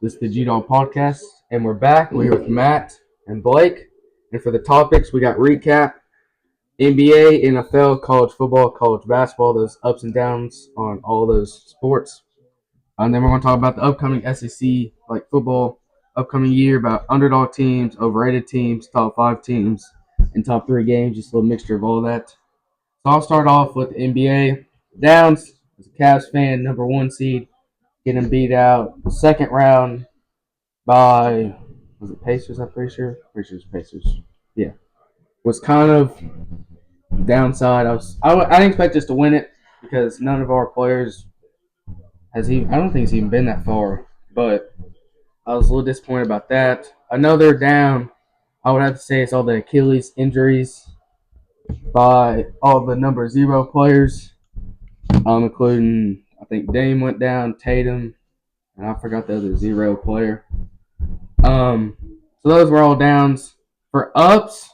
This is the Gdog podcast, and we're back. We're here with Matt and Blake. And for the topics, we got recap, NBA, NFL, college football, college basketball, those ups and downs on all those sports. And then we're going to talk about the upcoming SEC, like football, upcoming year, about underdog teams, overrated teams, top five teams, and top three games, just a little mixture of all that. So I'll start off with the NBA. Downs, as a Cavs fan, number one seed, getting beat out second round by was it Pacers? I'm pretty sure. Pretty sure it's Pacers. Yeah, was kind of downside. I didn't expect us to win it because none of our players has even. I don't think it's even been that far. But I was a little disappointed about that. I know they're down. I would have to say it's all the Achilles injuries by all the number zero players, including I think Dame went down, Tatum, and I forgot the other zero player. Um, so those were all downs. For ups,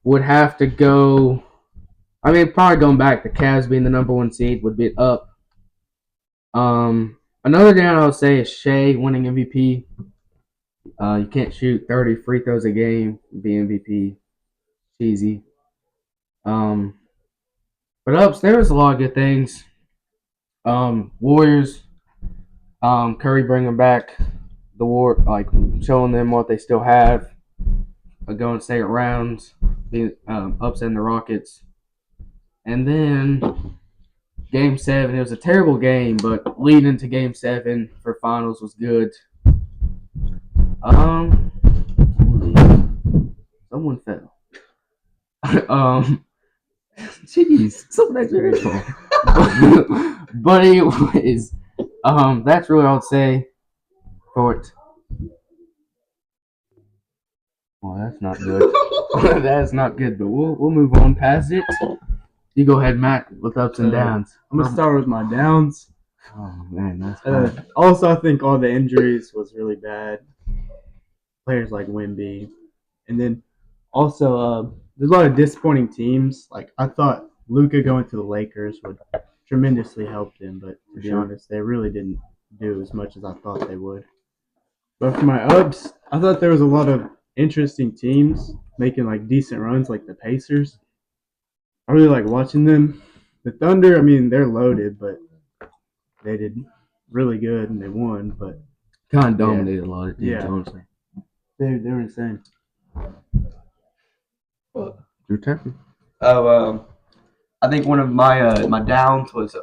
would have to go. I mean, probably going back, the Cavs being the number one seed would be up. Another down I would say is Shea winning MVP. You can't shoot 30 free throws a game, be MVP. Cheesy. Um, but ups, there was a lot of good things. Warriors, Curry bringing back the war, like showing them what they still have. Going second rounds, being upsetting the Rockets. And then Game 7, it was a terrible game, but leading to Game 7 for finals was good. Um, Someone fell. um, Jeez, something that's fault. But anyways, that's really all I'd say for it. Well, that's not good. That's not good, but we'll move on past it. You go ahead, Matt, with ups and downs. I'm gonna start with my downs. Oh man, that's hard. Also, I think all the injuries was really bad. Players like Wimby, and then also there's a lot of disappointing teams. Like I thought Luka going to the Lakers would tremendously help them, but to be honest, they really didn't do as much as I thought they would. But for my ups, I thought there was a lot of interesting teams making like decent runs, like the Pacers. I really like watching them. The Thunder, I mean, they're loaded, but they did really good and they won. But Kind of dominated a lot of teams, honestly. they were insane. Your turn. I think one of my downs was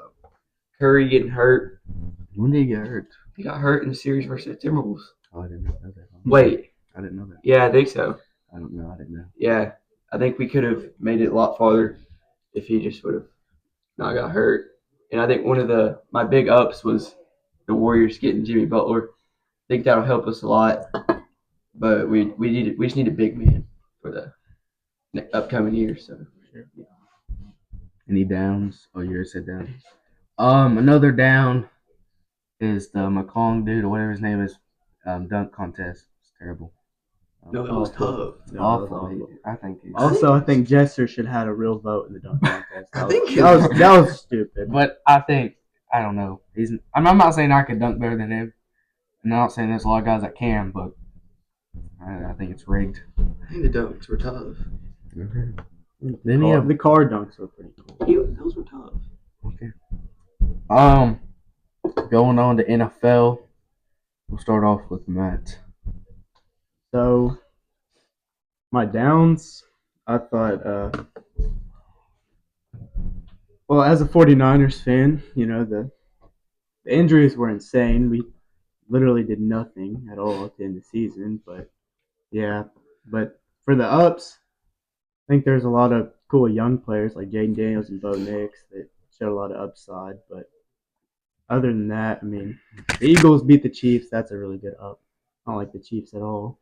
Curry getting hurt. When did he get hurt? He got hurt in the series versus the Timberwolves. Oh, I didn't know that. Wait, I didn't know that. yeah, I think so. I don't know. I didn't know. Yeah, I think we could have made it a lot farther if he just would have not got hurt. And I think one of my big ups was the Warriors getting Jimmy Butler. I think that'll help us a lot. But we just need a big man for the upcoming year. So yeah. Any downs? Oh, you already said downs. Another down is the McClung dude or whatever his name is. Dunk contest. It's terrible. No, that was tough. It's awful. I think. Also, I think Jester should have had a real vote in the dunk contest. That was stupid. But I think I don't know. I'm not saying I could dunk better than him. I'm not saying there's a lot of guys that can, but I think it's rigged. I think the dunks were tough. Okay. The car dunks were pretty cool. Those were tough. Okay. Going on to NFL, we'll start off with Matt. So, my downs, I thought, well, as a 49ers fan, you know, the injuries were insane. We literally did nothing at all at the end of the season. But, yeah. But for the ups, I think there's a lot of cool young players like Jaden Daniels and Bo Nix that showed a lot of upside. But other than that, I mean, the Eagles beat the Chiefs. That's a really good up. I don't like the Chiefs at all.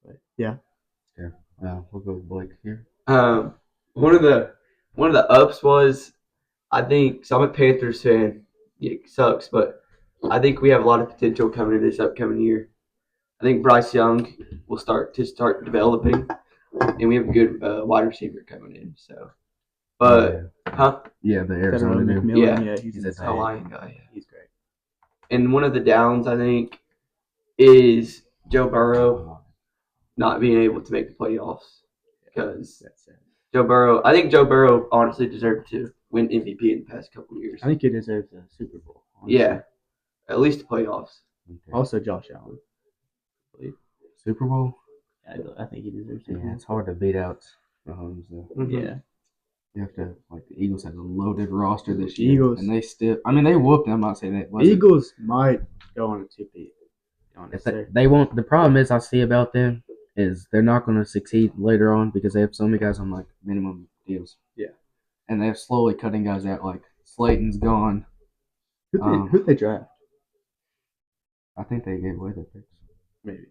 But yeah. We'll go with Blake here. One of the ups was I think so. I'm a Panthers fan. It sucks, but I think we have a lot of potential coming in this upcoming year. I think Bryce Young will start developing, and we have a good wide receiver coming in. So, but Yeah, the Arizona dude. McMillan, yeah, he's a Lion guy. Yeah. He's great. And one of the downs, I think, is Joe Burrow not being able to make the playoffs because That's sad. I think Joe Burrow honestly deserved to win MVP in the past couple of years. I think he deserves a Super Bowl. Honestly. Yeah, at least the playoffs. Okay. Also, Josh Allen. Super Bowl? I think he deserves Super Bowl. Yeah, it's hard to beat out Mahomes though. Yeah. You have to the Eagles have a loaded roster this The year, Eagles- and they still. I mean, they whooped them. I'm not saying that. Eagles might go on a two-peat. They won't. The problem is I see about them is they're not going to succeed later on because they have so many guys on like minimum deals. Yeah. And they're slowly cutting guys out. Like Slayton's gone. Who'd they draft? I think they gave away their picks. Maybe.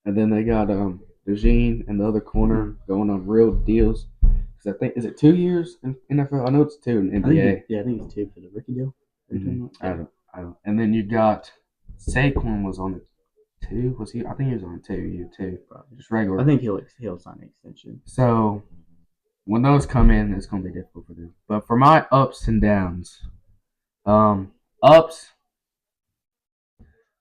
And then they got DeJean and the other corner going on real deals. Because I think is it 2 years in NFL? I know it's 2 in NBA. I think it's 2 for the rookie deal. I don't. And then you got Saquon was on the 2. Was he? I think he was on 2. You 2. Probably. Just regular. I think he'll sign an extension. So when those come in, it's going to be difficult for them. But for my ups and downs, ups.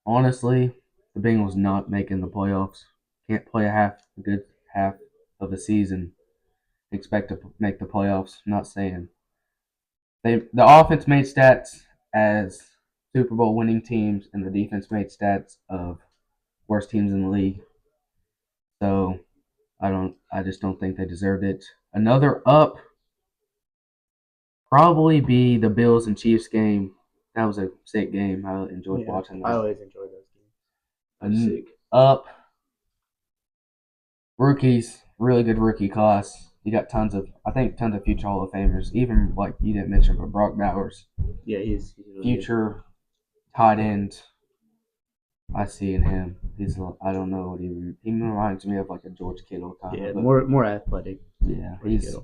Honestly, the Bengals not making the playoffs. Can't play a good half of a season. Expect to make the playoffs. I'm not saying the offense made stats as Super Bowl winning teams, and the defense made stats of worst teams in the league. So I just don't think they deserved it. Another up probably be the Bills and Chiefs game. That was a sick game. I enjoyed watching that. I always enjoy those games. Sick. Up rookies, really good rookie class. You got tons of future Hall of Famers. Even like you didn't mention, but Brock Bowers. Yeah, he's really future tight end. I see in him. I don't know what he reminds me of like a George Kittle kind of. Yeah, more athletic. Yeah, he's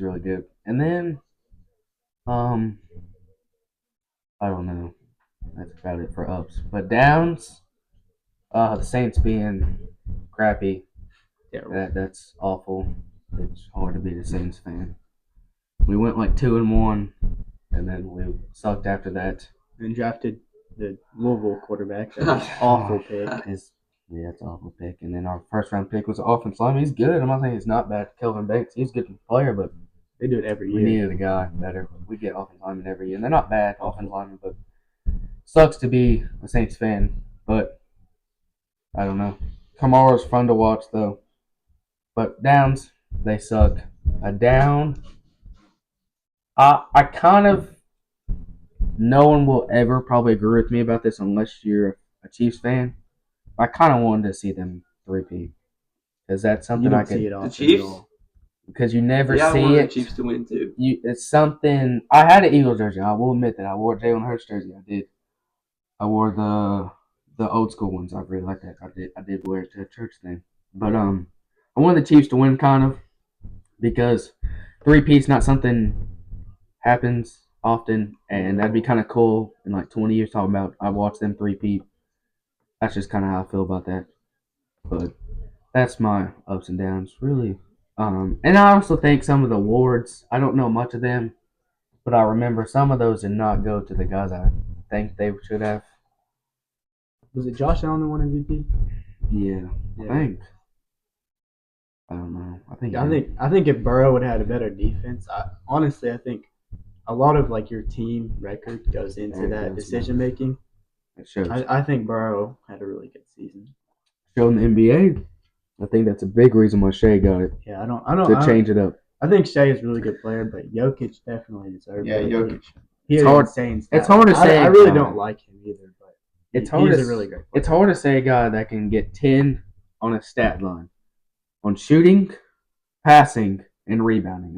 really good. And then, I don't know. That's about it for ups. But downs, the Saints being crappy. Yeah, that's awful. It's hard to be the Saints fan. We went like 2-1, and then we sucked after that. And drafted the Louisville quarterback. That's an awful pick. It's an awful pick. And then our first round pick was an offensive lineman. He's good. I'm not saying he's not bad. Kelvin Banks, he's a good player, but they do it every year. We needed a guy better. We get offensive linemen every year. And they're not bad offensive linemen, but sucks to be a Saints fan. But I don't know. Kamara's fun to watch though. But downs, they suck. A down, I kind of, no one will ever probably agree with me about this unless you're a Chiefs fan. I kind of wanted to see them three-peat. Because that's something I could see it all. The Chiefs? Because you never see I wanted it. the Chiefs to win too. It's something. I had an Eagles jersey. I will admit that. I wore Jalen Hurts jersey. I did. I wore the old school ones. I really like that. I did wear it to a church thing. But I wanted the Chiefs to win kind of because three-peat's not something happens often, and that'd be kind of cool in like 20 years talking about I watched them three-peat. That's just kind of how I feel about that. But that's my ups and downs, really. And I also think some of the awards, I don't know much of them, but I remember some of those did not go to the guys I think they should have. Was it Josh Allen that won MVP? Yeah. I think. I don't know. I think if Burrow would have had a better defense, honestly, I think a lot of like your team record goes into that decision making. It shows. I think Burrow had a really good season. Showing the NBA. I think that's a big reason why Shea got it. Yeah, I don't change it up. I think Shea is a really good player, but Jokic definitely deserves it. Yeah, Jokic. It's hard. It's hard to say. I really don't like him either, but he's a really great player. It's hard to say a guy that can get 10 on a stat line on shooting, passing, and rebounding.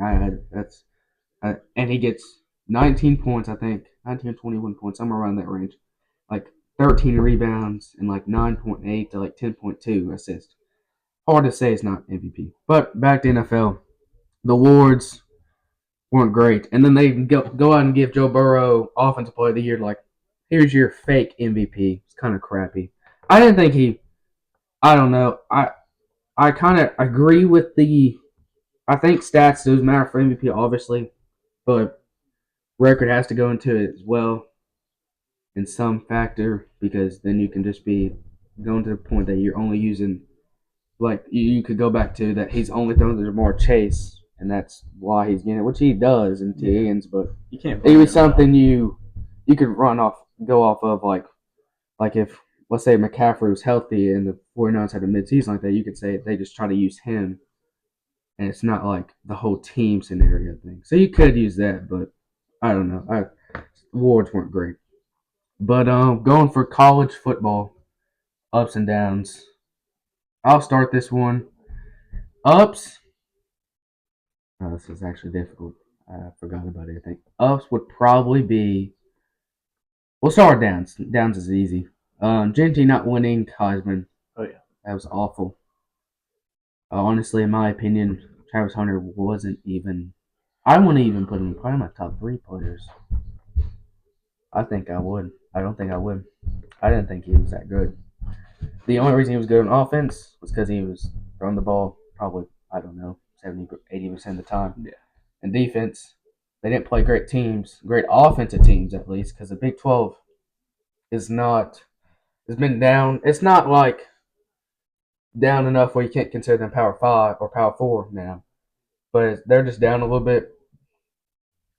And he gets 19 points, I think, 19 or 21 points, somewhere around that range. Like 13 rebounds and like 9.8 to like 10.2 assists. Hard to say it's not MVP. But back to NFL, the awards weren't great. And then they go out and give Joe Burrow Offensive Player of the Year. Like, here's your fake MVP. It's kind of crappy. I didn't think I don't know. I kind of agree with I think stats do matter for MVP, obviously. But record has to go into it as well. in some factor, because then you can just be going to the point that you're only using, like you could go back to that he's only throwing to Jamar Chase, and that's why he's getting it, which he does in T. Higgins, but You can't. it was something you could go off of, like if, let's say, McCaffrey was healthy and the 49ers had a midseason like that, you could say they just try to use him, and it's not like the whole team scenario thing. So you could use that, but I don't know. Awards weren't great. But going for college football, ups and downs. I'll start this one. Ups. Oh, this is actually difficult. I forgot about it. I think ups would probably be. We'll start with downs. Downs is easy. Genty not winning Heisman. Oh yeah. That was awful. Honestly, in my opinion, Travis Hunter wasn't even. I wouldn't even put him probably in my top 3 players. I think I would. I don't think I would. I didn't think he was that good. The only reason he was good on offense was because he was throwing the ball probably, I don't know, 70, 80% of the time. Yeah. And defense, they didn't play great teams, great offensive teams at least, because the Big 12 is not, has been down. It's not like down enough where you can't consider them Power 5 or Power 4 now. But they're just down a little bit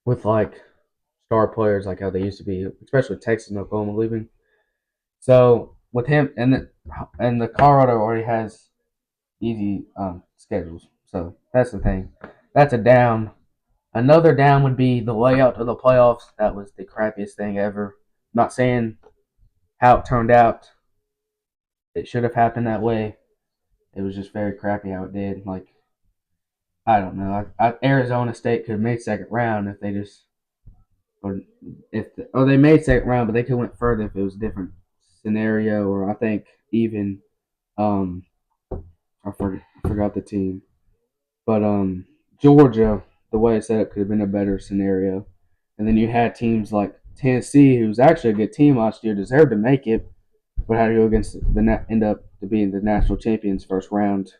with like star players like how they used to be, especially Texas and Oklahoma leaving. So with him and the Colorado already has easy schedules. So that's the thing. That's a down. Another down would be the layout of the playoffs. That was the crappiest thing ever. Not saying how it turned out. It should have happened that way. It was just very crappy how it did. Like, I don't know. Arizona State could have made second round if they just, or they made second round, but they could have went further if it was a different scenario. Or I think even um, forgot the team. But Georgia, the way it's set up, could have been a better scenario. And then you had teams like Tennessee, who's actually a good team last year, deserved to make it, but had to go against end up to being the national champions first round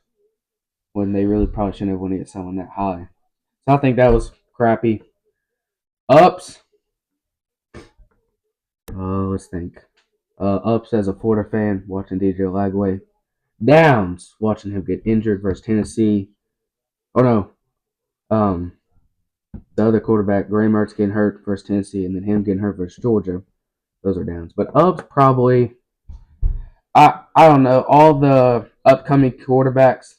when they really probably shouldn't have won against someone that high. So I think that was crappy. Ups. Let's think. Ups as a Florida fan, watching DJ Lagway. Downs, watching him get injured versus Tennessee. Oh no. The other quarterback, Gray Mertz, getting hurt versus Tennessee, and then him getting hurt versus Georgia. Those are downs. But ups, probably, I don't know, all the upcoming quarterbacks,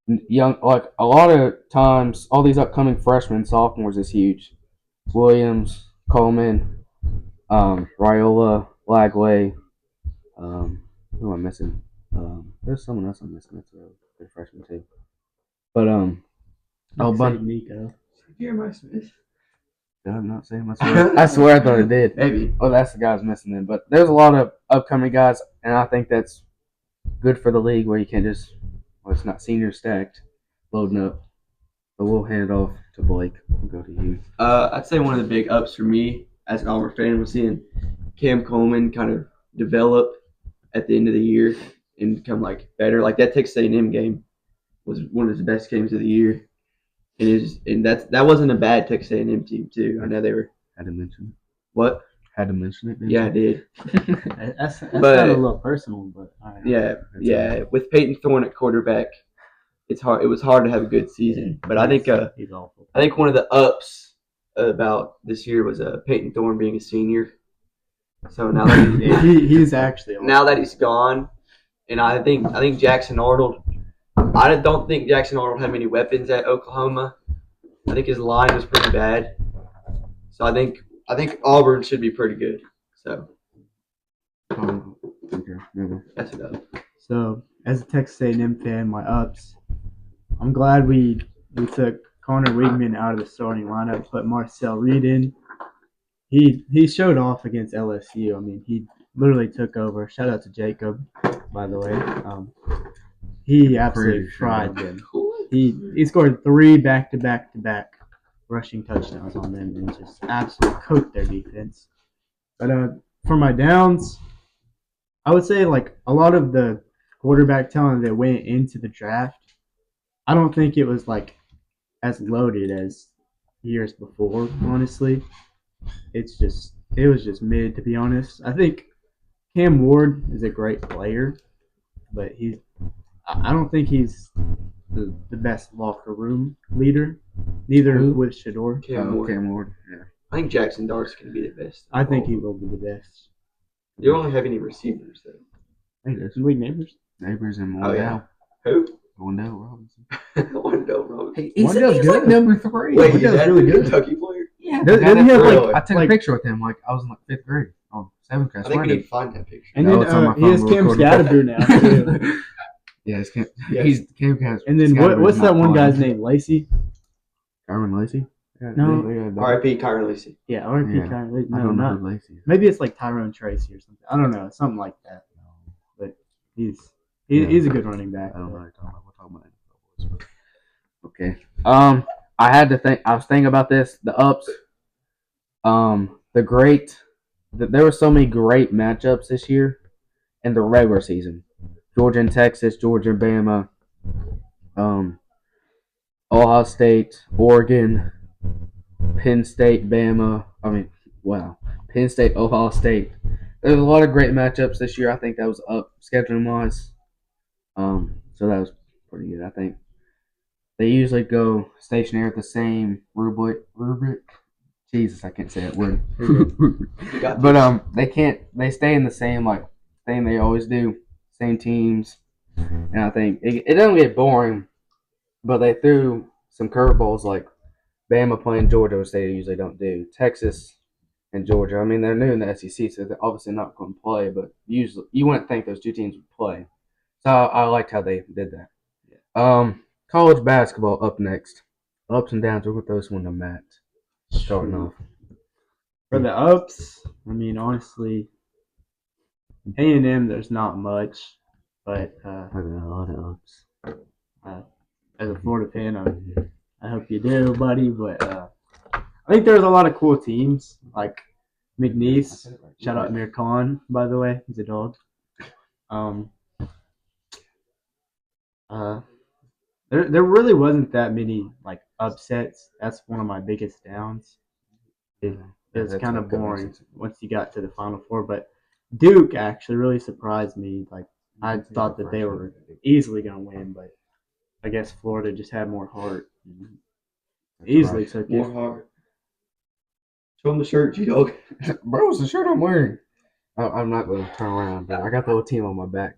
young, like a lot of times, all these upcoming freshmen, sophomores is huge. Williams, Coleman, Raiola, Lagway. Who am I missing? There's someone else I'm missing. That's a good freshman too. But Nico. Jeremiah Smith. Did I not say him? I swear I thought it did. Maybe. Oh, that's the guys missing then. But there's a lot of upcoming guys, and I think that's good for the league where you can't just, well, it's not senior stacked, loading up. But we'll hand it off to Blake. We'll go to you. I'd say one of the big ups for me as an Auburn fan was seeing Cam Coleman kind of develop at the end of the year and become like better. Like that Texas A&M game was one of his best games of the year, and that wasn't a bad Texas A&M team too. I know they were. Had to mention it. What? Had to mention it. Yeah, I did. That's not a little personal, but all right. Yeah. With Peyton Thorne at quarterback, it's hard. It was hard to have a good season, but I think he's awful. I think one of the ups about this year was Peyton Thorne being a senior. So now that he's actually awful. Now that he's gone, and I think Jackson Arnold. I don't think Jackson Arnold had many weapons at Oklahoma. I think his line was pretty bad. So I think Auburn should be pretty good. So that's it up. So as a Texas A&M fan, my ups, I'm glad we took Connor Wigman out of the starting lineup, put Marcel Reed in. He showed off against LSU. I mean, he literally took over. Shout out to Jacob, by the way. He absolutely fried them. He scored 3 back-to-back rushing touchdowns on them and just absolutely cooked their defense. But for my downs, I would say like a lot of the quarterback talent that went into the draft, I don't think it was like as loaded as years before, honestly. It's just it was just mid, to be honest. I think Cam Ward is a great player, but I don't think he's the best locker room leader. Neither Who? with Shador. Cam Ward. Cam Ward. Yeah. I think Jackson Dart's going to be the best. I think he will be the best. You don't have any receivers, though. I think there's We neighbors. Neighbors and Oh, Wandell. yeah. Who? Wandell Robinson. Wandell Robinson. He's Wandell's like good. number 3. Wait, Wandell's is that really the good. Kentucky player? Yeah. Doesn't he have Really? I took like- a picture with him. Like I was in like 5th grade. Oh, 7th grade. I think we need to find that picture. And No, then it's on my he has phone. Cam We're recording. Scatterboo now too. Yeah, it's Cam. Yes. He's Cam Cash. And then what's that one guy's name? Lacey? Carmen Lacey. Yeah, No. they got that. R.I.P. Kyron Lacey. Yeah, R.P. Yeah. Kyron Lacey. I No, don't know not. who Lacey is. Maybe it's like Tyrone Tracy or something. I don't know, something like that. But he's a good running back. I don't know what you're talking about. We're talking about NFL boys, but- Okay. I had to think. I was thinking about this. The ups. There were so many great matchups this year in the regular season. Georgia and Texas, Georgia and Bama, Ohio State, Oregon, Penn State, Bama. Penn State, Ohio State. There's a lot of great matchups this year. I think that was up scheduling wise. So that was pretty good. I think they usually go stationary at the same rubric. Jesus, I can't say that word. got But they stay in the same thing they always do, same teams, and I think it doesn't get boring. But they threw some curveballs like Bama playing Georgia, which they usually don't do. Texas and Georgia. I mean, they're new in the SEC, so they're obviously not going to play. But usually, you wouldn't think those two teams would play. So I liked how they did that. College basketball up next. Ups and downs. We're going to throw this one to Matt. Starting off. For the ups, I mean, honestly, A&M, there's not much. But I've got a lot of ups. as a Florida fan, I hope you do, buddy. But I think there's a lot of cool teams like McNeese. Shout out Amir Khan, by the way. He's a dog. There really wasn't that many like upsets. That's one of my biggest downs. It was That's kind what of goes boring into- once you got to the Final Four. But Duke actually really surprised me. Like I thought that they were easily going to win, but I guess Florida just had more heart. Easily took More it. heart. Show him the shirt, Gdog. Bro, it's the shirt I'm wearing. I'm not going to turn around, but I got the whole team on my back.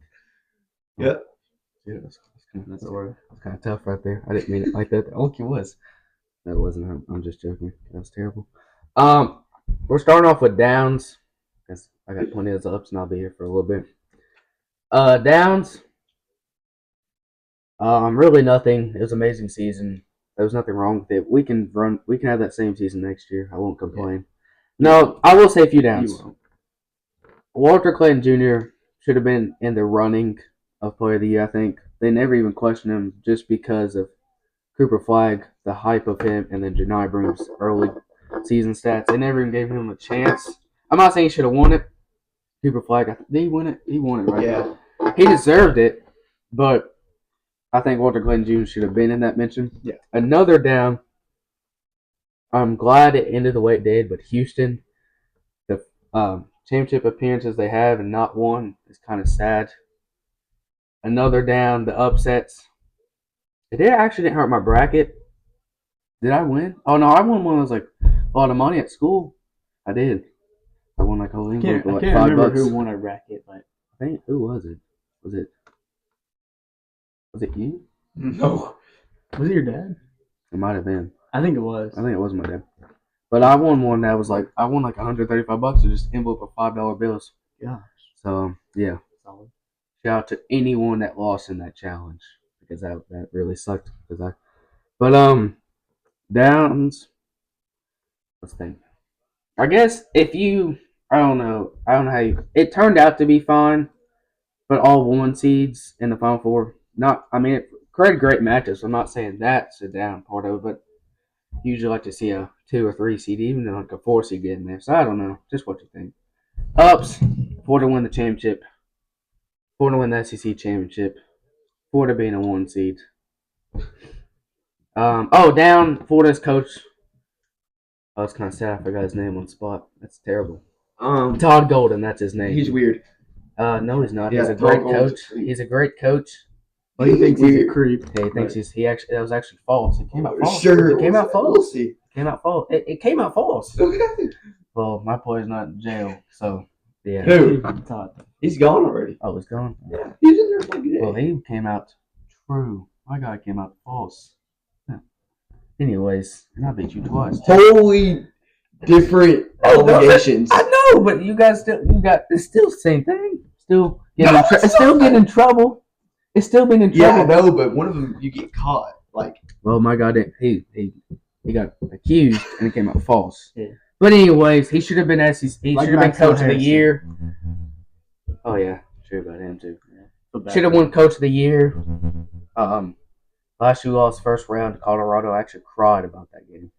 Yep. Yeah, that's kind of tough right there. I didn't mean it like that. Look, it was. That wasn't. I'm just joking. That was terrible. We're starting off with downs. Because I got plenty of ups, and I'll be here for a little bit. Downs. Really nothing. It was an amazing season. There was nothing wrong with it. We can have that same season next year. I won't complain. No, I will say a few downs. You won't. Walter Clayton Jr. should have been in the running of Player of the Year, I think. They never even questioned him just because of Cooper Flagg, the hype of him, and then Janai Broom's early season stats. They never even gave him a chance. I'm not saying he should have won it. Cooper Flagg, did he win it? He won it, right? Yeah. He deserved it, but I think Walter Clayton Jr. should have been in that mention. Yeah. Another down. I'm glad it ended the way it did, but Houston, the championship appearances they have and not won is kind of sad. Another down, the upsets. It actually didn't hurt my bracket. Did I win? Oh no, I won when I was like a lot of money at school. I did. I won like a whole I envelope can't for like remember $5. who won our bracket, but I think who was it? Was it you? No. was it your dad? It might have been. I think it was. I think it was my dad. But I won one that was like I won like $135 to just envelope of $5 bills. Gosh. So yeah. Solid. Shout out to anyone that lost in that challenge because that really sucked. Downs. Let's think. I guess I don't know how it turned out to be fine, but all 1 seeds in the Final Four. It created great matches. I'm not saying that's a down part of it, but usually like to see a 2 or 3 seed, even like a 4 seed get in there. So I don't know, just what you think. Ups, Florida win the championship. Florida win the SEC championship. Florida being a 1 seed. Down, Florida's coach I was kind of sad I forgot his name on the spot. That's terrible. Um, Todd Golden, that's his name. he's weird. No, he's not. Yeah, He's a Todd great Golden's coach. a creep. He's a great coach. Well, he thinks he's a Weird. creep. Hey, he thinks he actually that was actually false. It came out false. Sure. It came out false. We'll see. It came out false. It came out false. Okay. Well, my boy's not in jail, so yeah. Who? Todd. He's gone already. Oh, it's gone. Yeah. He's in there for like a day. Well, he came out true. My guy came out false. Yeah. Anyways, and I beat you twice. Totally different allegations. I know, but you guys it's still the same thing. Still getting in trouble. It's still been in Yeah, I trouble. know, but one of them you get caught. Like, Well, my guy didn't. He got accused and it came out false. Yeah. But anyways, he should have been SEC. He Like should have been Maxwell coach of the Harrison. year. Oh yeah, true about him too. Feel bad Should have for him. won coach of the year. Last year we lost first round to Colorado. I actually cried about that game.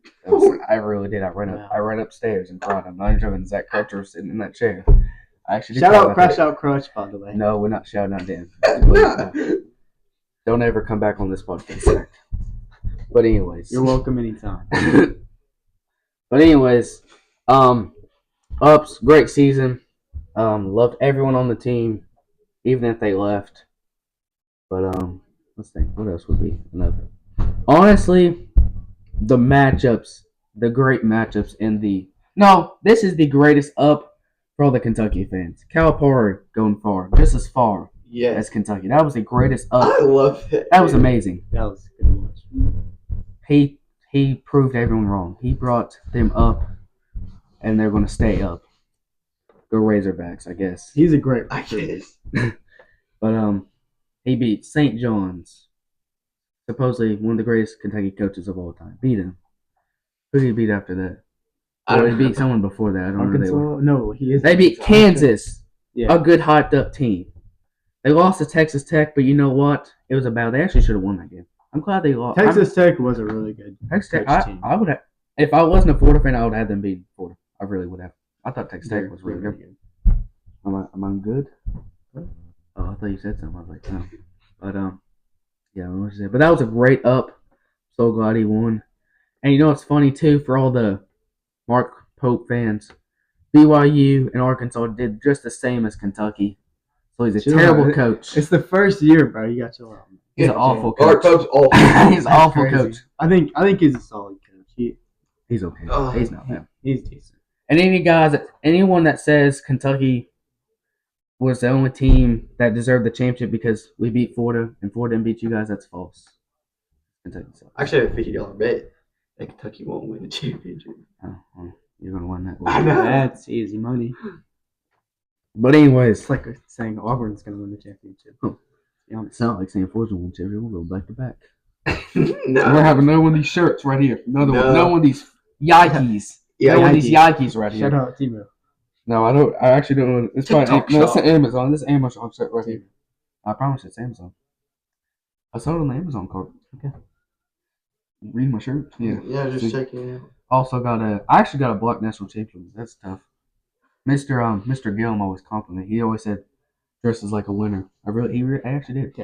I really did. I ran upstairs and cried. I'm not even joking. Zach Crutcher was sitting in that chair. I actually did Shout cry out about Crash that. Out Crush, by the way. No, we're not shouting out Dan. But, don't ever come back on this podcast, Zach. But anyways, You're welcome anytime. But anyways, Ups, great season. Loved everyone on the team, even if they left. But let's think, what else would be another? Honestly, the matchups, the great matchups this is the greatest up for all the Kentucky fans. Calipari going far, just as far yes. as Kentucky. That was the greatest up. I love it. That was amazing. That was a good watch. He proved everyone wrong. He brought them up, and they're going to stay up. Go Razorbacks, I guess. He's a great I recruiter. guess. But he beat St. John's, supposedly one of the greatest Kentucky coaches of all time. Beat him. Who did he beat after that? Or he beat someone before that. I don't know who they were. Arkansas? No, he is. They beat Kansas, Yeah. a good hyped up team. They lost to Texas Tech, but you know what? It was about. They actually should have won that game. I'm glad they lost. Texas Tech was a really good Texas Tech. coach team. I would have. If I wasn't a Florida fan, I would have had them beat Florida. I really would have. I thought Texas Tech was really good. Am I good? Oh, I thought you said something. I was like, no. But yeah, what was it? But that was a great up. So glad he won. And you know what's funny too for all the Mark Pope fans, BYU and Arkansas did just the same as Kentucky. So he's a Chill terrible out. coach. It's the first year, bro. You got to chill out. He's an awful Art coach. Pope's awful. He's an awful Crazy. coach. I think he's a solid coach. He's okay. Oh. He's not him. He's decent. And anyone that says Kentucky was the only team that deserved the championship because we beat Florida and Florida didn't beat you guys, that's false. Kentucky sucks. I actually have a $50 bet that Kentucky won't win the championship. Oh, well, you're gonna win that. I know. That's easy money. But anyways, It's like saying Auburn's going to win the championship. it's not like saying Florida's gonna win championship. We'll go back to back. No. We're having another one of these shirts right here. Another No. one of these Yikes. Yeah, One of these Yikes right here. Shout out Timo. No, I don't. I actually don't know. It's probably TikTok no. It's shop. an Amazon. This is Amazon shirt right here. I promise it's Amazon. I saw it on the Amazon card. Okay. Read my shirt. Yeah. Yeah, just See? checking it out. Also I actually got a block national champion. That's tough. Mr. Gillum always complimented. He always said, "Dresses like a winner." I actually did.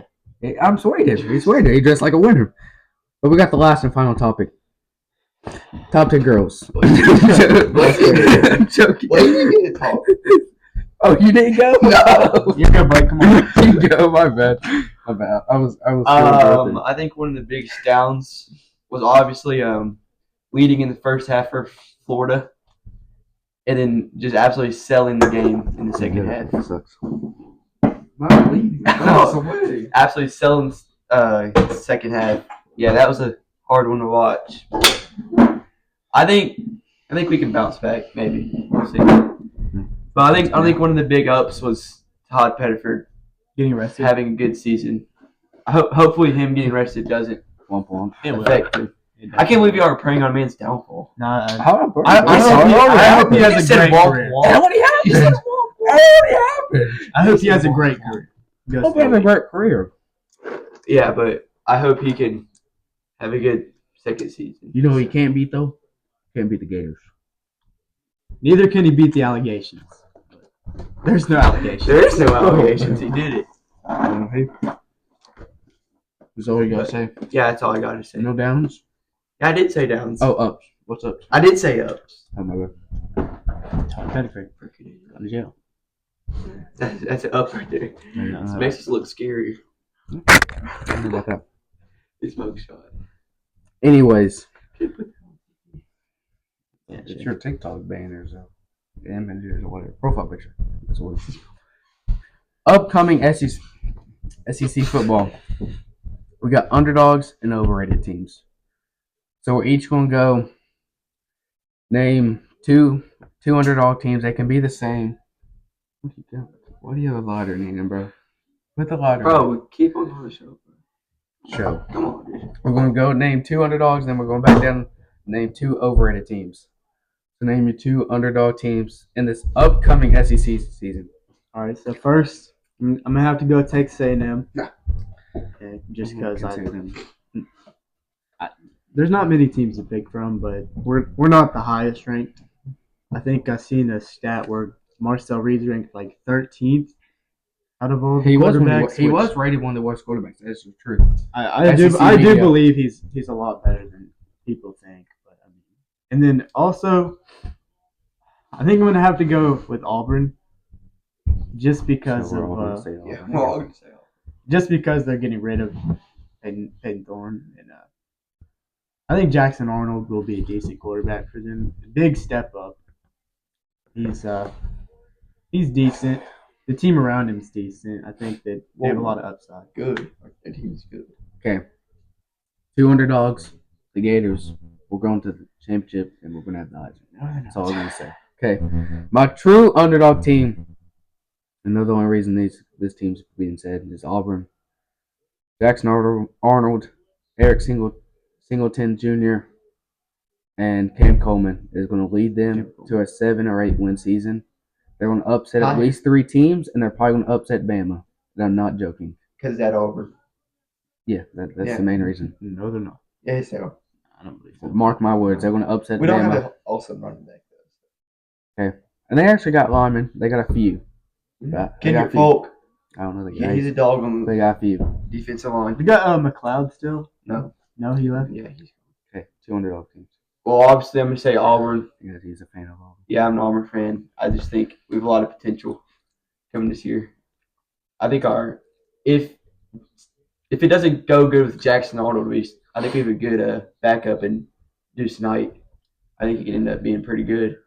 Yeah. I'm swear he did. He swear he did. He dressed like a winner. But we got the last and final topic. Top 10 girls. I'm joking. Well, you didn't get to talk. Oh, you didn't go? No. You're good, Blake. Come on. You go. My bad. My bad. I was. I think one of the biggest downs was obviously leading in the first half for Florida, and then just absolutely selling the game in the second half. That sucks. Not leading. Absolutely selling second half. Yeah, that was a hard one to watch. I think we can bounce back. Maybe we'll see. But I think one of the big ups was Todd Pettiford Getting arrested. having a good season. Hopefully, him getting arrested doesn't Womp womp. affect him. I can't believe you are preying on a man's downfall. Nah, I hope he has a great career. That what he happened. That what happened. I hope he has a great career. I hope he has a great career. Yeah, but I hope he can have a good second season. You know who he can't beat though? Can't beat the Gators. Neither can he beat the allegations. There's no allegations. There is no allegations. He did it. That's all you gotta say. Yeah, that's all I got to say. No downs. Yeah, I did say downs. Oh, ups. What's up? I did say ups. Oh my god. Pettigrew. Go to jail. That's an up right there. This makes us look scary. I don't know about that. He smoked shot. Anyways, Yeah, it's your TikTok banners or images or whatever. Profile picture. That's what it is. Upcoming SEC football. We got underdogs and overrated teams. So we're each going to go name two underdog teams. They can be the same. What do you have a lighter needing, bro? Put the lighter Bro, keep on going the show, bro. show. Come on, dude. We're going to go name two underdogs, then we're going back down name two overrated teams. So name your two underdog teams in this upcoming SEC season. All right, so first, I'm going to have to go Texas A&M. Nah. Okay, just because Consider them. there's not many teams to pick from, but we're not the highest ranked. I think I've seen a stat where Marcel Reed's ranked like 13th out of all the quarterbacks. He was rated one of the worst quarterbacks. That's true. I SEC do media. believe he's a lot better than people think. But I mean, and then also, I think I'm gonna have to go with Auburn, just because So we're all of gonna say Auburn. Yeah, we're all gonna say Auburn. just because they're getting rid of Peyton Thorne, and I think Jackson Arnold will be a decent quarterback for them. Big step up. He's decent. The team around him is decent. I think that they have a lot of upside. Good. That team's good. Okay. Two underdogs, the Gators. We're going to the championship, and we're going to have the odds. That's all I'm going to say. Okay. My true underdog team, and the only reason this team's being said, is Auburn. Jackson Arnold, Eric Singleton Jr., and Cam Coleman is going to lead them to a 7 or 8 win season. They're going to upset at least 3 teams, and they're probably going to upset Bama. And I'm not joking. Because that Auburn. Yeah, that's the main reason. No, they're not. Yeah, so. I don't believe so. Mark my words, they're going to upset We Bama. don't have an awesome running back, though. Okay. And they actually got linemen. They got a few. Kendrick Folk. I don't know the Yeah, guys. he's a dog on They the got a few. defensive line. We got McLeod still. No. No, he left. Yeah, he's. Okay, 2 underdog teams. Well, obviously, I'm going to say Auburn. Yeah, he's a fan of Auburn. Yeah, I'm an Auburn fan. I just think we have a lot of potential coming this year. I think if it doesn't go good with Jackson Arnold, I think we have a good backup in Deuce Knight. I think he can end up being pretty good.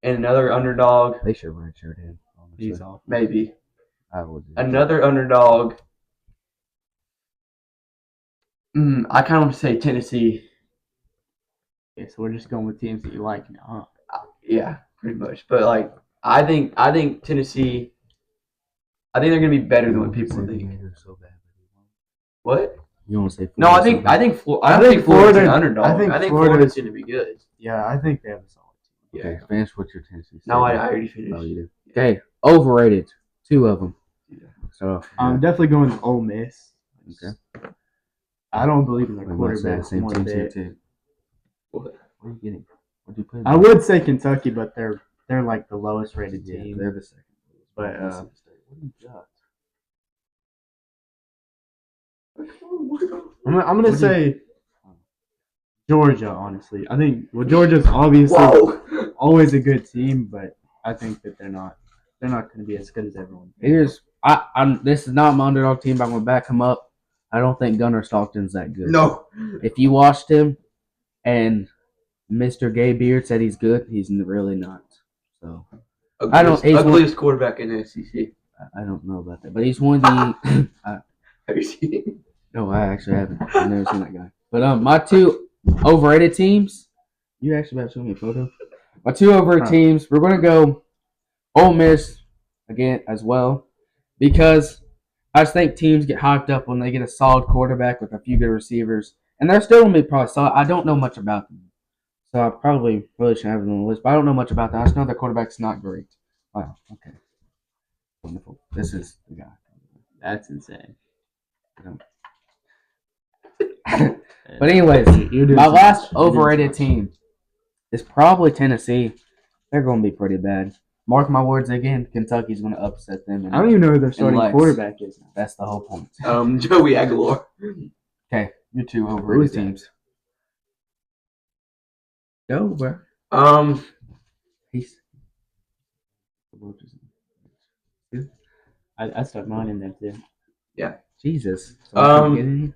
And another underdog, They should redshirt him. Honestly. He's off. maybe. I would. Another underdog, I kind of want to say Tennessee. Okay, so we're just going with teams that you like now, huh? Yeah, pretty much. But like, I think Tennessee. I think they're gonna be better than what people think. So bad. What? You want to say? No, I think Florida's an underdog. I think Florida's gonna be good. Yeah, I think they have a solid team. Okay, finish what your Tennessee. No, I already finished. Oh, you do. Okay, overrated. 2 of them. Yeah. So I'm definitely going with Ole Miss. Okay. I don't believe in their We might say the quarterback same one team bit. too. What? What are you getting? What do you put? I would say Kentucky, but they're like the lowest rated Yeah, team. they're the second. But What do you got? I'm gonna say Georgia. Honestly, I think Georgia's obviously Whoa! always a good team, but I think that they're not going to be as good as everyone. This is not my underdog team, but I'm gonna back him up. I don't think Gunnar Stockton's that good. No. If you watched him, and Mr. Gay Beard said he's good, he's really not. So Ugliest quarterback in the SEC. I don't know about that, but he's one of the. Have you seen him? No, I actually haven't. I've never seen that guy. But my 2 overrated teams. You actually have to show me a photo. My 2 overrated teams. We're gonna go Ole Miss again as well, because I just think teams get hyped up when they get a solid quarterback with a few good receivers, and they're still gonna be probably solid. I don't know much about them, so I probably really should have them on the list. But I don't know much about them. I just know their quarterback's not great. Wow. Okay. Wonderful. This is the guy. That's insane. But anyways, my last overrated team is probably Tennessee. They're going to be pretty bad. Mark my words again, Kentucky's going to upset them. I don't even know who their starting Lex. quarterback is. That's the whole point. Joey Aguilar. Okay, your 2 overrated teams. Go, bro. He's. I stuck mine in there too. Jesus. I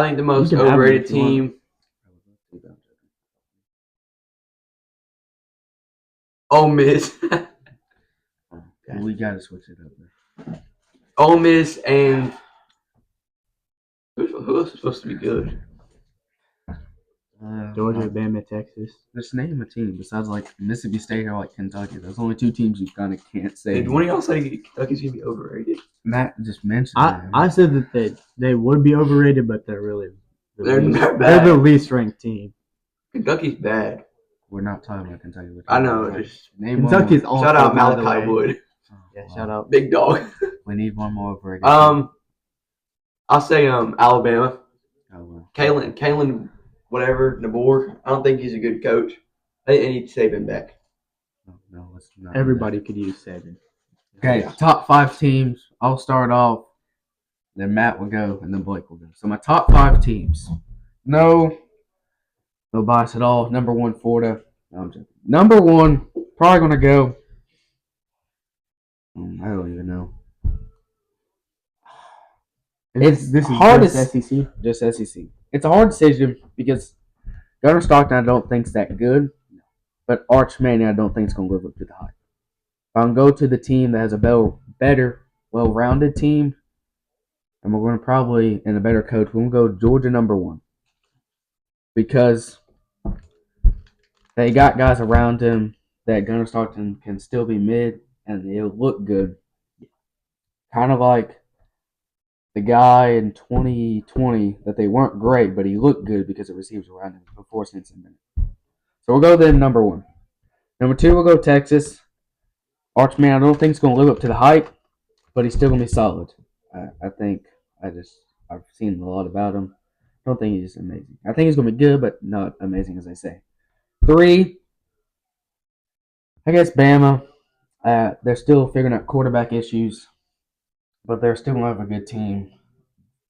think the most can have 'em overrated if you want. team. Ole Miss. We gotta switch it up. There. Ole Miss and who else is supposed to be good? Georgia, Bama, Texas. Just name a team besides like Mississippi State or like Kentucky. There's only two teams you kind of can't say. Did one of y'all say Kentucky's gonna be overrated? Matt just mentioned I said that they would be overrated, but they're really They're they're bad. the least ranked team. Kentucky's bad. We're not talking about Kentucky. I know. Just name Kentucky's one awful. shout out by the Malachi way. Wood. Yeah, shout out. Big dog. We need one more overrated. I'll say Alabama. Oh, well. Kalen, whatever, Nabor. I don't think he's a good coach. I think they need to save him back. No, let's not. Everybody could use 7. Okay, Yeah. top 5 teams. I'll start off. Then Matt will go, and then Blake will go. So my top 5 teams. No bias at all. Number 1, Florida. No, I'm joking. Number 1, probably gonna go. I don't even know. This is hard just to SEC. Just SEC. It's a hard decision because Gunnar Stockton I don't think is that good, but Arch Manning I don't think is gonna live up to the hype. If I can go to the team that has a better, well-rounded team, and we're going to probably, and a better coach, we're going to go Georgia number 1. Because they got guys around him that Gunnar Stockton can still be mid, and they'll look good. Kind of like the guy in 2020 that they weren't great, but he looked good because the receivers around him before Cincinnati. So we'll go them number 1. Number 2, we'll go Texas. Archman, I don't think he's going to live up to the hype, but he's still going to be solid. I think I've seen a lot about him. I don't think he's amazing. I think he's going to be good, but not amazing as they say. 3, I guess Bama. They're still figuring out quarterback issues, but they're still going to have a good team.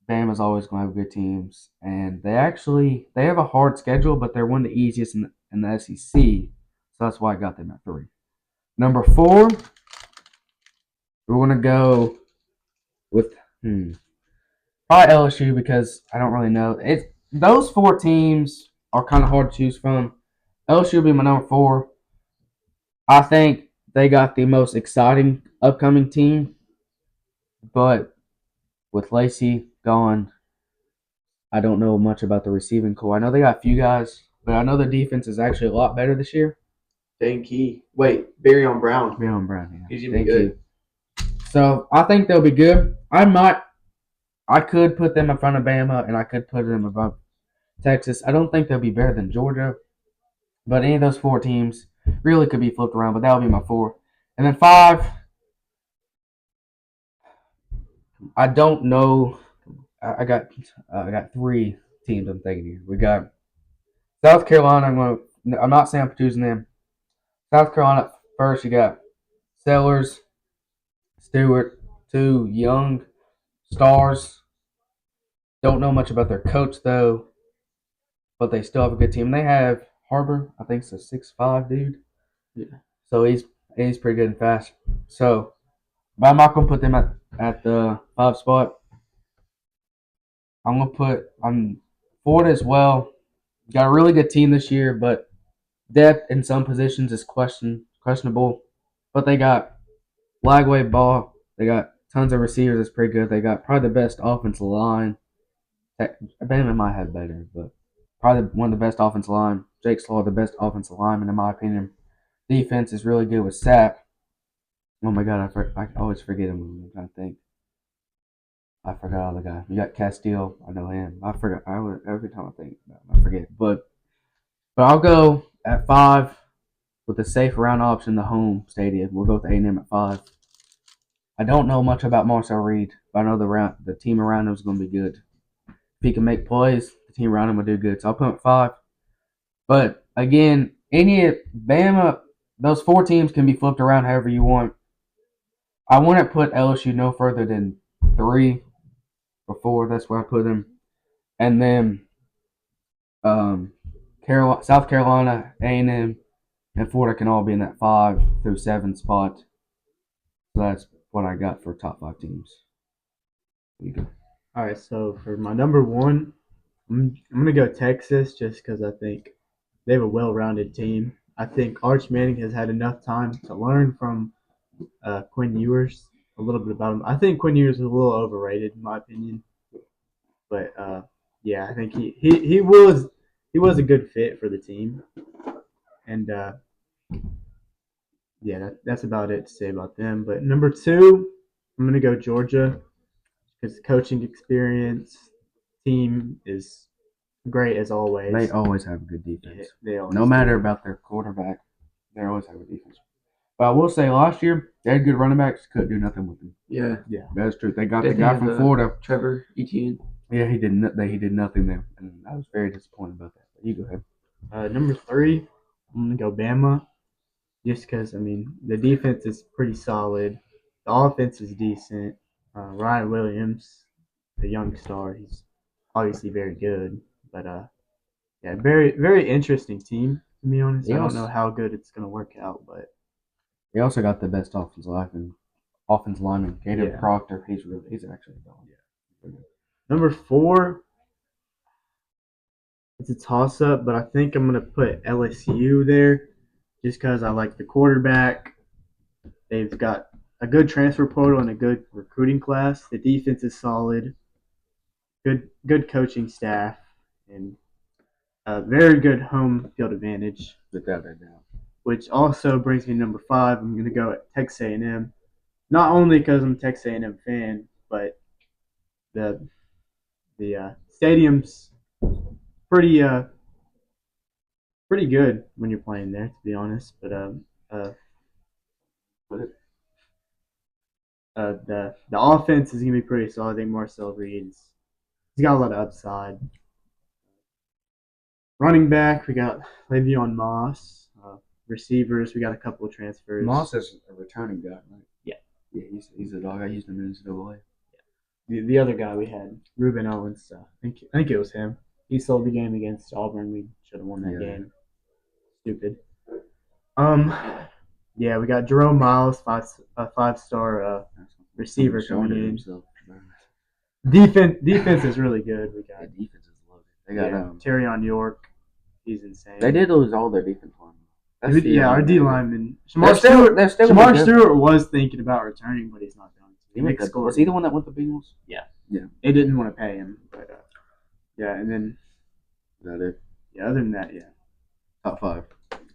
Bama's always going to have good teams, and they have a hard schedule, but they're one of the easiest in the SEC, so that's why I got them at 3. Number 4, we're going to go with probably LSU because I don't really know. Those 4 teams are kind of hard to choose from. LSU will be my number 4. I think they got the most exciting upcoming team, but with Lacey gone, I don't know much about the receiving core. I know they got a few guys, but I know their defense is actually a lot better this year. Dane Key. Wait, Barry Brown. Breon Brown, yeah. He's gonna be good. So I think they'll be good. I could put them in front of Bama, and I could put them above Texas. I don't think they'll be better than Georgia, but any of those 4 teams really could be flipped around. But that'll be my 4, and then 5. I don't know. I got 3 teams I'm thinking here. We got South Carolina. I'm not saying I'm choosing them. South Carolina first. You got Sellers, Stewart, 2 young stars. Don't know much about their coach though, but they still have a good team. They have Harbor. I think it's a 6'5" dude. Yeah. So he's pretty good and fast. So, but I'm not gonna put them at the 5 spot. I'm gonna put on Florida as well. Got a really good team this year, but depth in some positions is questionable. But they got Lagway Ball. They got tons of receivers. That's pretty good. They got probably the best offensive line. Bama might have better, but probably one of the best offensive line. Jake Slaw, the best offensive lineman in my opinion. Defense is really good with Sapp. Oh my God, I always forget him. I'm trying to think. I forgot all the guy. You got Castile. I know him. I forgot. Every time I think about him, I forget. But I'll go at 5 with a safe round option, the home stadium. We'll go with A&M at 5. I don't know much about Marcel Reed, but I know the team around him is going to be good. If he can make plays, the team around him will do good. So I'll put him at 5. But again, any Bama, those 4 teams can be flipped around however you want. I wouldn't put LSU no further than 3 or 4. That's where I put them. And then South Carolina, A&M, and Florida can all be in that 5 through 7 spot. So that's what I got for top 5 teams. There you go. All right, so for my number one, I'm going to go Texas just because I think they have a well-rounded team. I think Arch Manning has had enough time to learn from Quinn Ewers a little bit about him. I think Quinn Ewers is a little overrated in my opinion, but yeah, I think he was a good fit for the team, and yeah, that's about it to say about them. But number two, I'm gonna go Georgia because coaching experience, team is great as always. They always have a good defense. They always No matter do. about their quarterback, they always have a defense. But I will say last year, they had good running backs, couldn't do nothing with them. Yeah. That's true. They got Did the they guy have from Florida. Trevor Etienne. Yeah, he did nothing there. And I was very disappointed about that. But you go ahead. Number three, I'm gonna go Bama, just because I mean the defense is pretty solid, the offense is decent. Ryan Williams, the young star, he's obviously very good, but yeah, very very interesting team to be honest. I don't know how good it's gonna work out, but They also got the best offensive lineman, Gator Yeah. Proctor. He's actually a dog. number four, it's a toss up, but I think I'm gonna put LSU there, just because I like the quarterback. They've got a good transfer portal and a good recruiting class. The defense is solid. Good coaching staff, and a very good home field advantage. Without a doubt. Which also brings me to number five. I'm going to go at Texas A&M. Not only because I'm a Texas A&M fan, but the stadium's pretty good when you're playing there, to be honest. But the offense is going to be pretty solid. I think Marcel Reed's he's got a lot of upside. Running back, we got Le'Veon Moss. Receivers, we got a couple of transfers. Moss is a returning guy, right? Yeah. Yeah, he's a dog. I used him in NCAA. The other guy we had, Ruben Owens. I think it was him. He sold the game against Auburn. We should have won that game. Stupid. Yeah, we got Jerome Miles, five-star receiver coming in. Defense is really good. We got defense is loaded. They got Terrion York. He's insane. They did lose all their defense linemen. Our D lineman. Shamar Stewart was thinking about returning, but he's not going to. Was he the one that went to Bengals? Yeah. Yeah. They didn't want to pay him, but yeah, and then is that it? Yeah, other than that, yeah. Top five.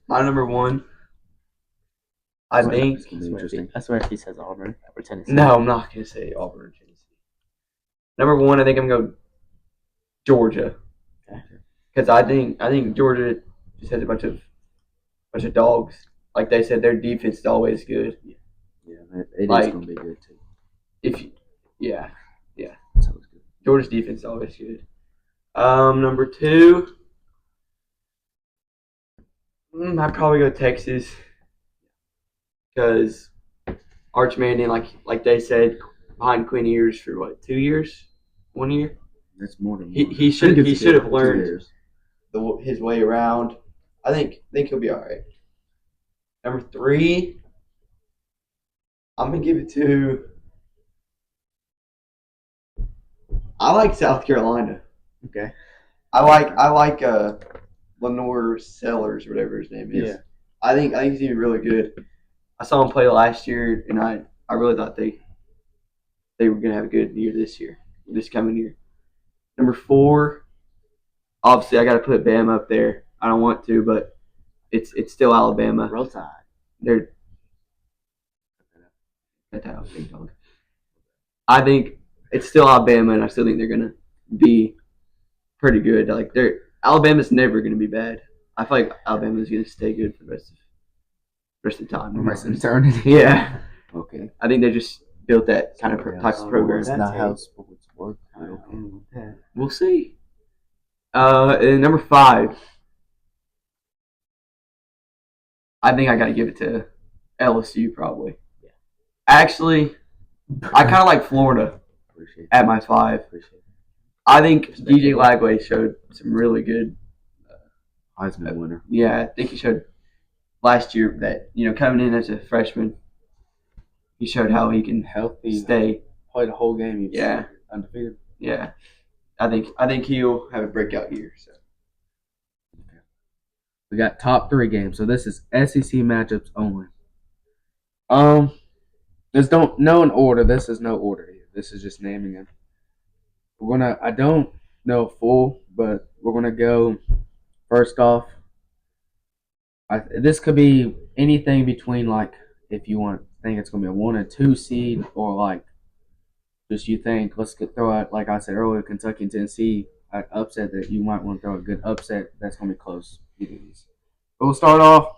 My number one. I think. I swear if he says Auburn or Tennessee. No, I'm not gonna say Auburn or Tennessee. Number one, I think I'm gonna go Georgia. Because I think Georgia just has a bunch of dogs. Like they said, their defense is always good. Yeah, it is going to be good too. Yeah. Georgia's defense is always good. Number two, I'd probably go Texas because Arch Manning, like they said, behind Quinn Ewers for 2 years, 1 year. That's more than he should have learned his way around. I think he'll be all right. Number three, I'm gonna give it to. I like South Carolina. Okay. I like Lenore Sellers, whatever his name is. Yeah. I think he's even really good. I saw him play last year, and I really thought they were gonna have a good year this coming year. Number four, obviously I got to put Bama up there. I don't want to, but it's still Alabama. Roll Tide. They're big dog. I think it's still Alabama, and I still think they're gonna be pretty good. Like Alabama's never gonna be bad. I feel like Alabama's gonna stay good for the rest of the time. Rest of eternity. Yeah. Okay. I think they just built that kind of type of program. That's not how sports work. Okay. We'll see. And number five, I think I got to give it to LSU probably. Yeah. Actually, I kind of like Florida at my five. I think DJ Lagway showed some really good Heisman winner. Yeah, I think he showed last year that coming in as a freshman, he showed how he can Healthy. stay. Played the whole game. He was Yeah, undefeated. yeah. I think he'll have a breakout year. So. We got top 3 games. So this is SEC matchups only. There's no in order. This is no order here. This is just naming them. I don't know full, but we're gonna go first off. This could be anything between like if you think it's gonna be a 1 and 2 seed, or like just you think throw out, like I said earlier, Kentucky and Tennessee upset that you might want to throw a good upset that's gonna be close. But we'll start off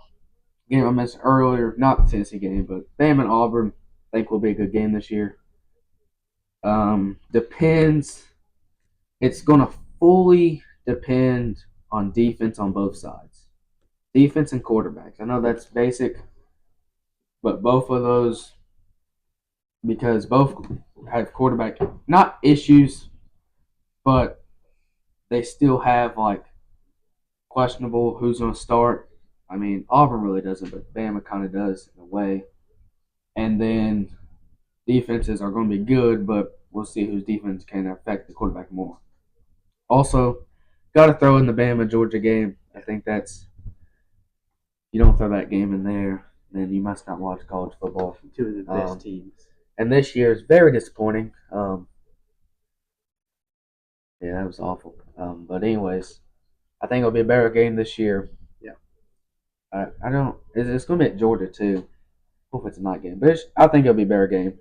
game I mentioned earlier, not the Tennessee game, but Bama and Auburn. I think will be a good game this year. Depends. It's gonna fully depend on defense on both sides, defense and quarterbacks. I know that's basic, but both of those, because both have quarterback not issues, but they still have like questionable who's going to start. I mean, Auburn really doesn't, but Bama kind of does in a way. And then defenses are going to be good, but we'll see whose defense can affect the quarterback more. Also, got to throw in the Bama Georgia game. I think that's, you don't throw that game in there, then you must not watch college football. 2 of the best teams. And this year is very disappointing. Yeah, that was awful. But anyways, I think it'll be a better game this year. Yeah. I don't. It's going to be at Georgia too. Hope it's a night game, but I think it'll be a better game.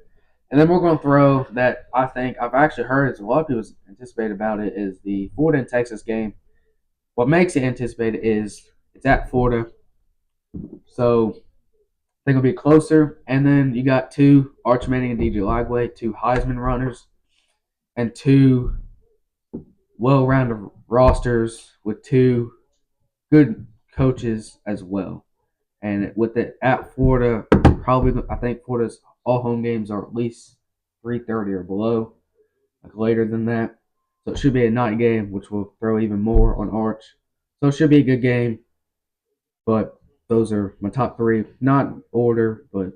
And then we're going to throw that. I think I've actually heard a lot of people anticipate about it is the Florida and Texas game. What makes it anticipated is it's at Florida, so I think it'll be closer. And then you got 2 Arch Manning and DJ Lagway, 2 Heisman runners, and 2 well-rounded rosters with 2 good coaches as well. And with it at Florida, probably I think Florida's all home games are at least 3:30 or below, like later than that. So it should be a night game, which will throw even more on Arch. So it should be a good game. But those are my top 3, not order, but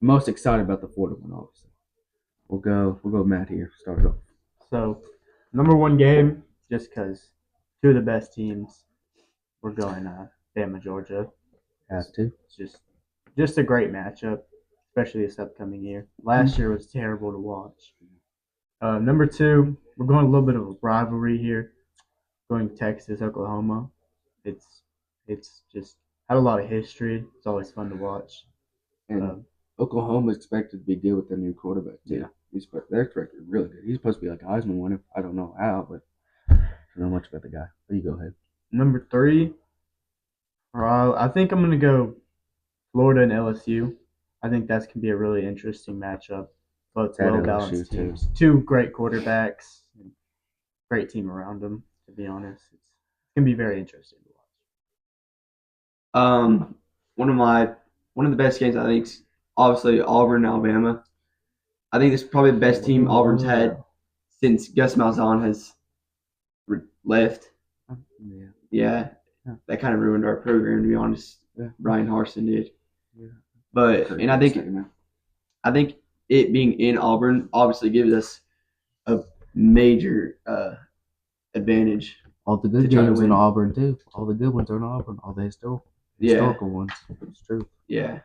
most excited about the Florida one, obviously. We'll go Matt here. Start it off. So, number 1 game, just because 2 of the best teams, we're going Bama, Georgia. Have to. It's just a great matchup, especially this upcoming year. Last year was terrible to watch. Number 2, we're going a little bit of a rivalry here. Going Texas, Oklahoma. It's just had a lot of history. It's always fun to watch. And Oklahoma is expected to be good with their new quarterback too. Yeah. They're expected really good. He's supposed to be like a Heisman winner. I don't know how, but I don't know much about the guy. But you go ahead. Number 3, I think I'm gonna go Florida and LSU. I think that's gonna be a really interesting matchup. Both well balanced teams. 2 great quarterbacks, and great team around them. To be honest, it's gonna be very interesting to watch. One of the best games I think is obviously Auburn, Alabama. I think this is probably the best team Auburn's had since Gus Malzahn has left. Yeah, that kind of ruined our program, to be honest. Yeah. Brian Harsin did. Yeah. But and I think it being in Auburn obviously gives us a major advantage. All the good games in Auburn too. All the good ones are in Auburn. All the historical ones. It's true. Yeah.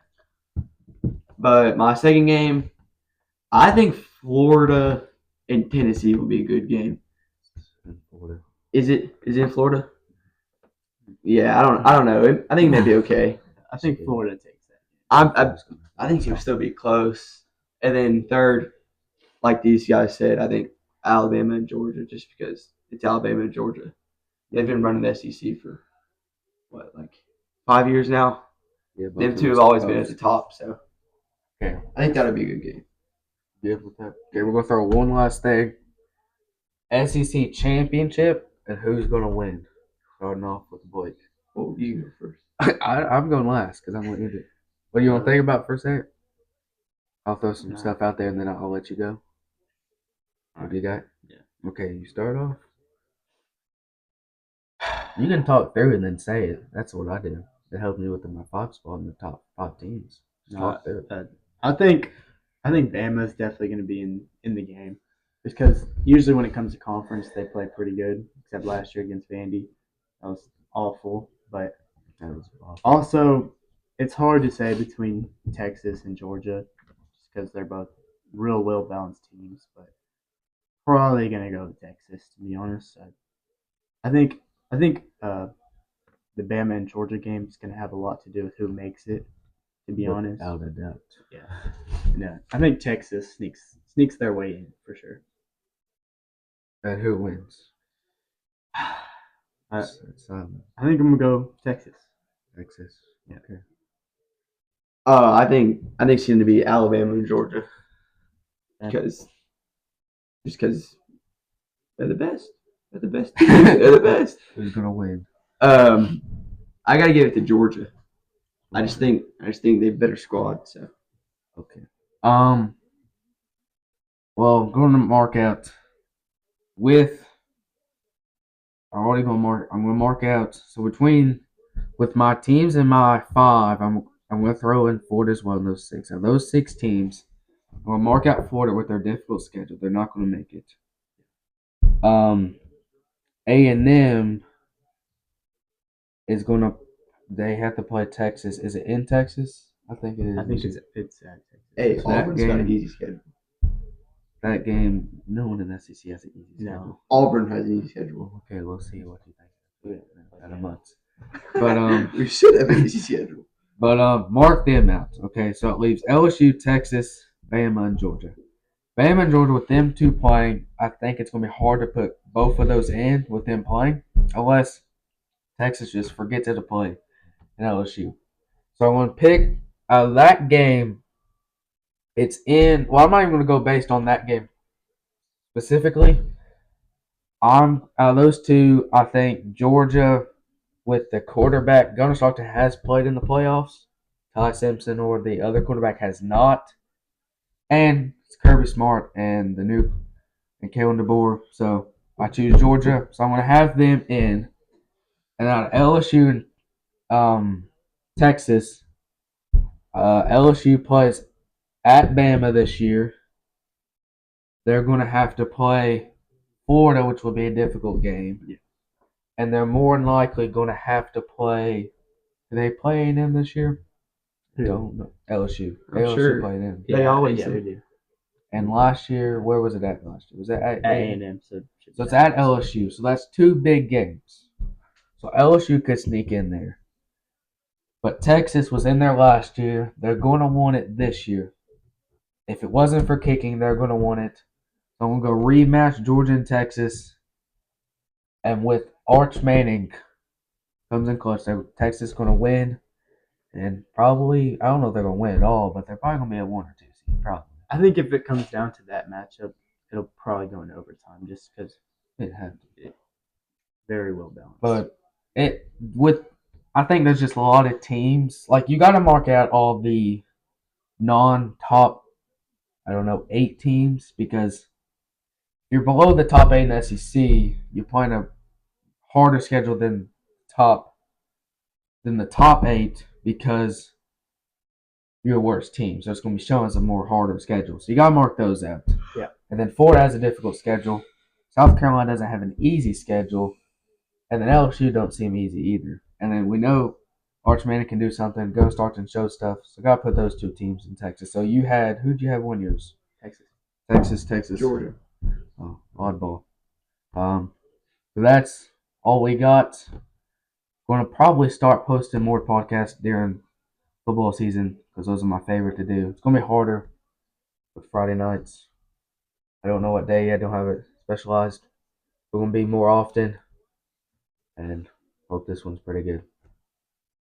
But my second game, I think Florida and Tennessee will be a good game. In Florida. Is it in Florida? Yeah, I don't know. I think it may be okay. I think Florida takes that. I think it'll still be close. And then third, like these guys said, I think Alabama and Georgia, just because it's Alabama and Georgia. They've been running the SEC for like 5 years now. Yeah, them 2 have always been at the top. So okay, I think that'll be a good game. Good with that. Okay, we're gonna throw one last thing. SEC championship and who's gonna win? Starting off with Blake. Well, you go first. I'm going last because I'm gonna end it. What do you want to think about for a second? I'll throw some stuff out there and then I'll let you go. What do you got? Yeah. Okay, you start off. You can talk through and then say it. That's what I do. It helped me with my 5 spot in the top 5 teams. Just talk through it. I think Bama's definitely going to be in the game because usually when it comes to conference they play pretty good. Except last year against Vandy, that was awful. But That was awful. also, it's hard to say between Texas and Georgia just because they're both real well balanced teams. But probably going to go with Texas to be honest. I think the Bama and Georgia game is going to have a lot to do with who makes it. To be honest, Without a doubt. yeah. No, I think Texas sneaks their way in for sure. And who wins? I It's, I think I'm gonna go Texas. Texas. Yeah. Okay. I think it's going to be Alabama and Georgia Yeah. because they're the best. They're the best. They're the best. Who's gonna win? I gotta give it to Georgia. I just think they have better squad. So Okay. Well, I'm going to mark out with. I'm already gonna mark. I'm gonna mark out. So with my teams and my 5, I'm gonna throw in Florida as well in those 6. And those 6 teams, I'm gonna mark out Florida with their difficult schedule. They're not gonna make it. A&M is gonna. They have to play Texas. Is it in Texas? I think it is. I think it's Texas. hey, that Auburn's got an game- easy schedule. That game. No one in the SEC has an easy schedule. No. Auburn has an easy schedule. Well, okay, we'll see what you think. Out of months. But we should have an easy schedule. But mark them out. Okay, so it leaves LSU, Texas, Bama, and Georgia. Bama and Georgia with them 2 playing, I think it's going to be hard to put both of those in with them playing, unless Texas just forgets how to play in LSU. So I'm going to pick that game. It's in. Well, I'm not even going to go based on that game specifically. Those 2. I think Georgia with the quarterback Gunnar Stockton has played in the playoffs. Ty Simpson or the other quarterback has not. And it's Kirby Smart and Kalen DeBoer. So I choose Georgia. So I'm going to have them in. And out of LSU and Texas, LSU plays at Bama this year. They're going to have to play Florida, which will be a difficult game. Yeah. And they're more than likely going to have to play. Do they play A&M this year? Don't know. LSU. I'm LSU sure. played in. They always yeah, do. they do. And last year, where was it at last year? Was that at A&M. So it's at LSU. So that's 2 big games. So LSU could sneak in there. But Texas was in there last year. They're going to want it this year. If it wasn't for kicking, they're going to want it. So I'm going to go rematch Georgia and Texas. And with Arch Manning comes in clutch, Texas is going to win. And probably, I don't know if they're going to win it all, but they're probably going to be a 1 or 2 seed. Probably. I think if it comes down to that matchup, it'll probably go in overtime just because It had to be. Very well balanced. But I think there's just a lot of teams. Like, you got to mark out all the non-top, 8 teams, because you're below the top 8 in the SEC. You're playing a harder schedule than the top 8 because you're a worse team. So it's going to be shown as a more harder schedule. So you got to mark those out. Yeah. And then Florida has a difficult schedule. South Carolina doesn't have an easy schedule. And then LSU don't seem easy either. And then we know Arch Manning can do something, go start and show stuff. So got to put those 2 teams in Texas. So who'd you have win yours? Texas. Georgia. Oh, oddball. So that's all we got. Going to probably start posting more podcasts during football season because those are my favorite to do. It's going to be harder with Friday nights. I don't know what day yet. I don't have it specialized. We're going to be more often. And hope this one's pretty good.